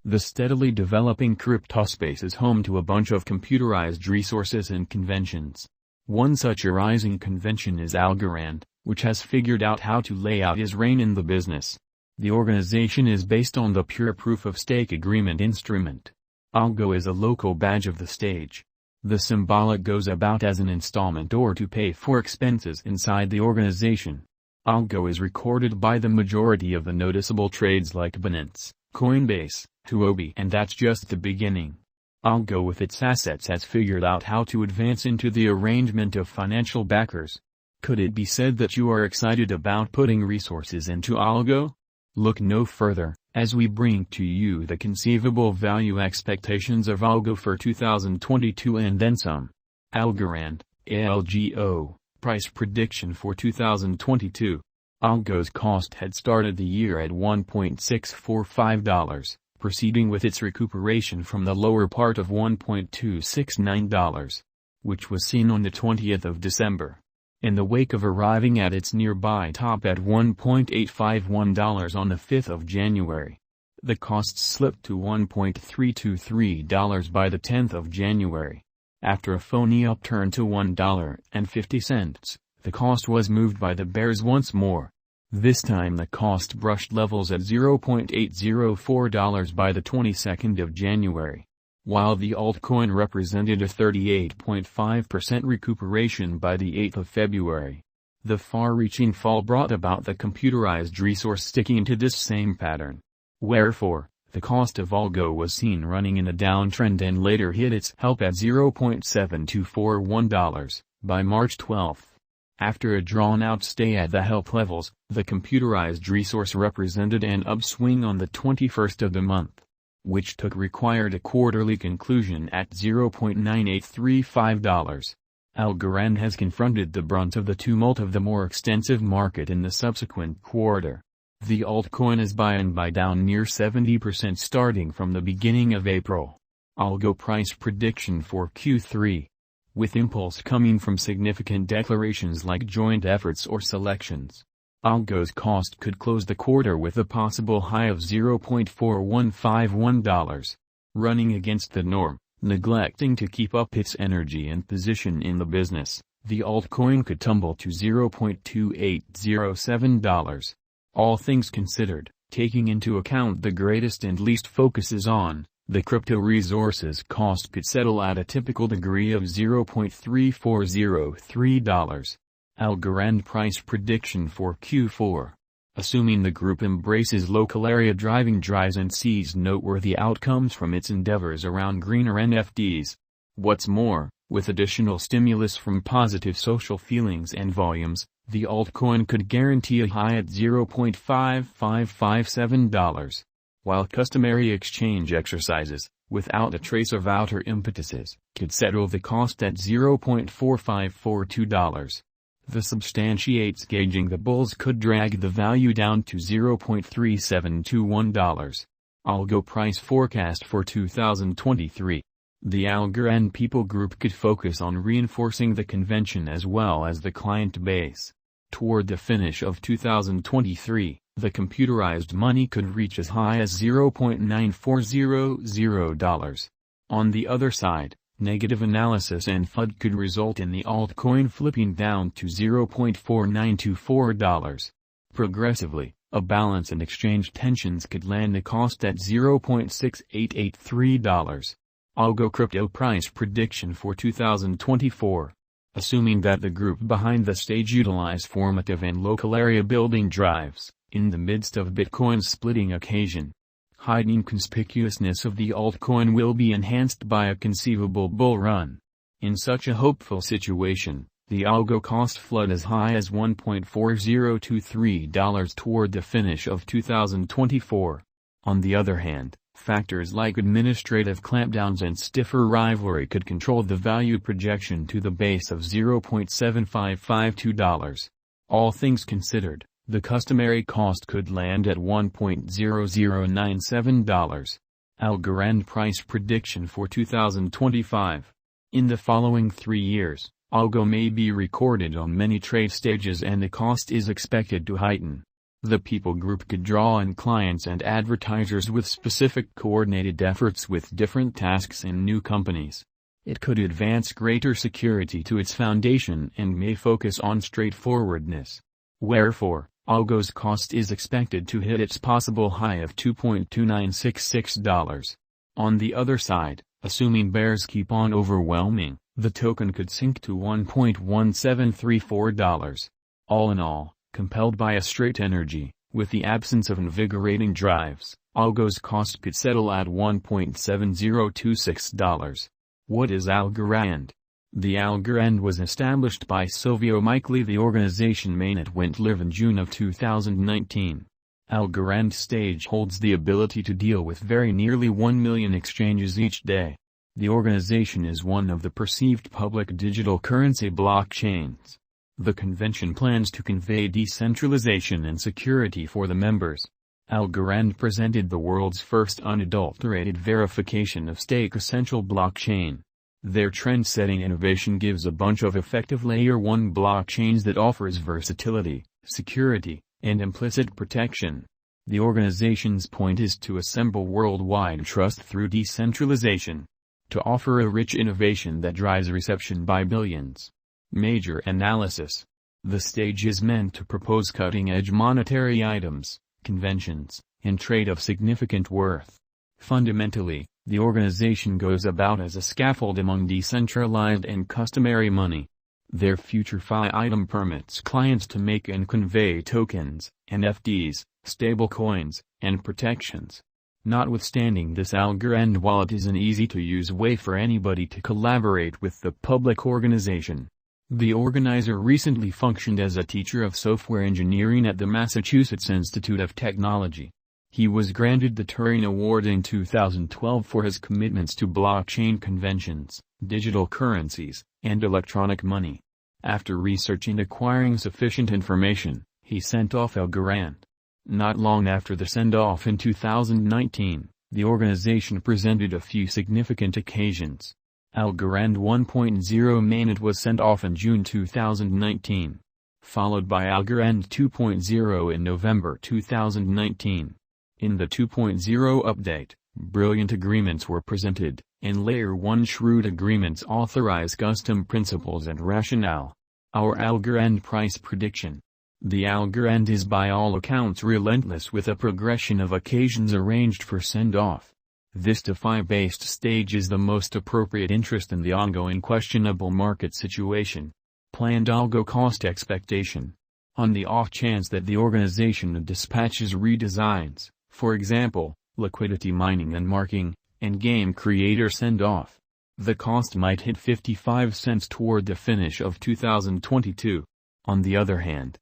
The steadily developing cryptospace is home to a bunch of computerized resources and conventions. One such a rising convention is Algorand, which has figured out how to lay out his reign in the business. The organization is based on the pure proof-of-stake agreement instrument. Algo is a local badge of the stage. The symbolic goes about as an installment or to pay for expenses inside the organization. Algo is recorded by the majority of the noticeable trades like Binance, Coinbase, Huobi, and that's just the beginning. Algo with its assets has figured out how to advance into the arrangement of financial backers. Could it be said that you are excited about putting resources into Algo? Look no further, as we bring to you the conceivable value expectations of Algo for 2022 and then some. Algorand, ALGO, price prediction for 2022. Algo's cost had started the year at $1.645, proceeding with its recuperation from the lower part of $1.269, which was seen on the 20th of December. In the wake of arriving at its nearby top at $1.851 on the 5th of January, the costs slipped to $1.323 by the 10th of January. After a phony upturn to $1.50, the cost was moved by the bears once more. This time the cost brushed levels at $0.804 by the 22nd of January. While the altcoin represented a 38.5% recuperation by the 8th of February. The far-reaching fall brought about the computerized resource sticking to this same pattern. Wherefore, the cost of Algo was seen running in a downtrend and later hit its help at $0.7241 by March 12. After a drawn-out stay at the help levels, the computerized resource represented an upswing on the 21st of the month, which required a quarterly conclusion at $0.9835. Algorand has confronted the brunt of the tumult of the more extensive market in the subsequent quarter. The altcoin is buy and buy down near 70% starting from the beginning of April. Algo price prediction for Q3. With impulse coming from significant declarations like joint efforts or selections, Algo's cost could close the quarter with a possible high of $0.4151. Running against the norm, neglecting to keep up its energy and position in the business, the altcoin could tumble to $0.2807. All things considered, taking into account the greatest and least focuses on, the crypto resources cost could settle at a typical degree of $0.3403. Algorand price prediction for Q4. Assuming the group embraces local area driving drives and sees noteworthy outcomes from its endeavors around greener NFTs. What's more, with additional stimulus from positive social feelings and volumes, the altcoin could guarantee a high at $0.5557. While customary exchange exercises, without a trace of outer impetuses, could settle the cost at $0.4542. The substantiates gauging the bulls could drag the value down to $0.3721. Algo price forecast for 2023. The Algorand people group could focus on reinforcing the convention as well as the client base. Toward the finish of 2023, the computerized money could reach as high as $0.9400. On the other side, negative analysis and FUD could result in the altcoin flipping down to $0.4924. Progressively, a balance and exchange tensions could land the cost at $0.6883. Algo crypto price prediction for 2024. Assuming that the group behind the stage utilize formative and local area building drives, in the midst of Bitcoin's splitting occasion, hiding conspicuousness of the altcoin will be enhanced by a conceivable bull run. In such a hopeful situation, the Algo cost flood as high as $1.4023 toward the finish of 2024. On the other hand, factors like administrative clampdowns and stiffer rivalry could control the value projection to the base of $0.7552. All things considered, the customary cost could land at $1.0097. Algorand price prediction for 2025. In the following 3 years, Algo may be recorded on many trade stages and the cost is expected to heighten. The people group could draw in clients and advertisers with specific coordinated efforts with different tasks in new companies. It could advance greater security to its foundation and may focus on straightforwardness. Wherefore, Algo's cost is expected to hit its possible high of $2.2966. On the other side, assuming bears keep on overwhelming, the token could sink to $1.1734. All in all, compelled by a straight energy, with the absence of invigorating drives, Algo's cost could settle at $1.7026. What is Algorand? The Algorand was established by Silvio Micheli. The organization mainnet went live in June of 2019. Algorand stage holds the ability to deal with very nearly 1 million exchanges each day. The organization is one of the perceived public digital currency blockchains. The convention plans to convey decentralization and security for the members. Algorand presented the world's first unadulterated verification of stake essential blockchain. Their trend-setting innovation gives a bunch of effective Layer 1 blockchains that offers versatility, security, and implicit protection. The organization's point is to assemble worldwide trust through decentralization. To offer a rich innovation that drives reception by billions. Major analysis. The stage is meant to propose cutting-edge monetary items, conventions, and trade of significant worth. Fundamentally, the organization goes about as a scaffold among decentralized and customary money. Their future FI item permits clients to make and convey tokens, NFTs, stablecoins, and protections. Notwithstanding this, Algorand wallet is an easy-to-use way for anybody to collaborate with the public organization. The organizer recently functioned as a teacher of software engineering at the Massachusetts Institute of Technology. He was granted the Turing Award in 2012 for his commitments to blockchain conventions, digital currencies, and electronic money. After research and acquiring sufficient information, he sent off Algorand. Not long after the send-off in 2019, the organization presented a few significant occasions. Algorand 1.0 mainnet was sent off in June 2019, followed by Algorand 2.0 in November 2019. In the 2.0 update, brilliant agreements were presented, and Layer 1 shrewd agreements authorize custom principles and rationale. Our Algorand price prediction. The Algorand is by all accounts relentless with a progression of occasions arranged for send-off. This DeFi-based stage is the most appropriate interest in the ongoing questionable market situation. Planned Algo cost expectation. On the off chance that the organization dispatches redesigns, for example, liquidity mining and marking, and game creator send-off, the cost might hit 55 cents toward the finish of 2022. On the other hand,